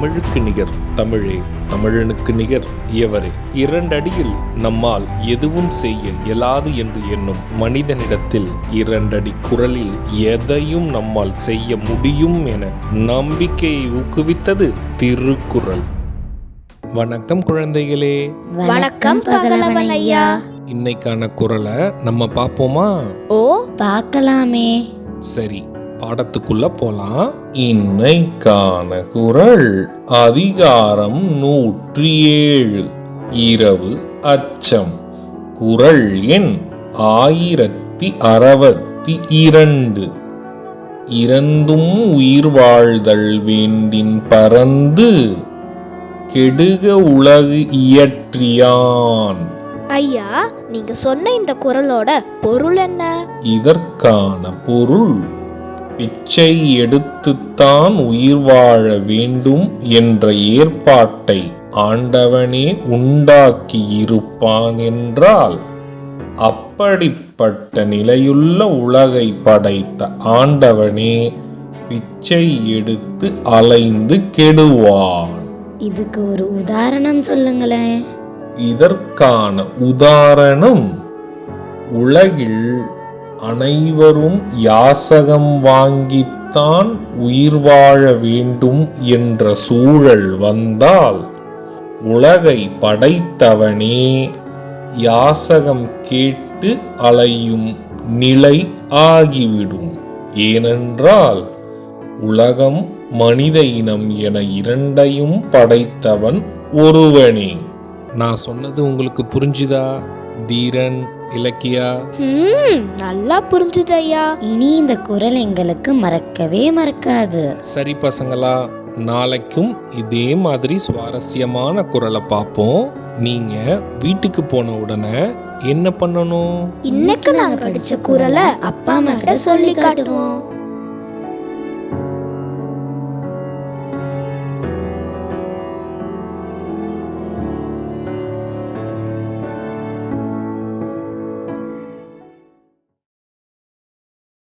தமிழுக்கு நிகர் தமிழே, தமிழனுக்கு நிகர் எவரே. 2 அடியில் நம்மால் எதுவும் செய்ய இயலாது என்று எண்ணும் மனிதனிடத்தில் 2 அடி குரலில் எதையும் நம்மால் செய்ய முடியும் என நம்பிக்கையை ஊக்குவித்தது திருக்குறள். வணக்கம் குழந்தைகளே. வணக்கம் பகலவன் ஐயா. இன்னைக்கான குறளை நம்ம பார்ப்போமா? ஓ, பார்க்கலாமே. சரி, பாடத்துக்குள்ள போலாம். இன்னைக்கான குறள் அதிகாரம் 107 இரவு அச்சம். குறள் எண் 1062. இறந்தும் உயிர் வாழ்தல் வேண்டின் பரந்து கெடுக உலகு இயற்றியான். ஐயா, நீங்க சொன்ன இந்த குறளோட பொருள் என்ன? இதற்கான பொருள், பிச்சை எடுத்துத்தான் உயிர் வாழ வேண்டும் என்ற ஏற்பாட்டை ஆண்டவனே உண்டாக்கி இருப்பான் என்றால், அப்படிப்பட்ட நிலையுள்ள உலகை படைத்த ஆண்டவனே பிச்சை எடுத்து அலைந்து கெடுவான். இதுக்கு ஒரு உதாரணம் சொல்லுங்களேன். இதற்கான உதாரணம், உலகில் அனைவரும் யாசகம் வாங்கித்தான் உயிர் வாழ வேண்டும் என்ற சூழல் வந்தால், உலகை படைத்தவனே யாசகம் கேட்டு அலையும் நிலை ஆகிவிடும். ஏனென்றால் உலகம், மனித இனம் என 2ஐயும் படைத்தவன் ஒருவனே. நான் சொன்னது உங்களுக்கு புரிஞ்சுதா தீரன், இலக்கியா? நல்லா புரிஞ்சுது ஐயா. இனி இந்த குறள் எங்களுக்கு மறக்கவே மறக்காது. சரி பசங்களா, நாளைக்கும் இதே மாதிரி சுவாரஸ்யமான குறளை பார்ப்போம். நீங்க வீட்டுக்கு போன உடனே என்ன பண்ணணும்? இன்னைக்கு நாங்க படிச்ச குறளை அப்பா அம்மா கிட்ட சொல்லி காட்டுவோம்.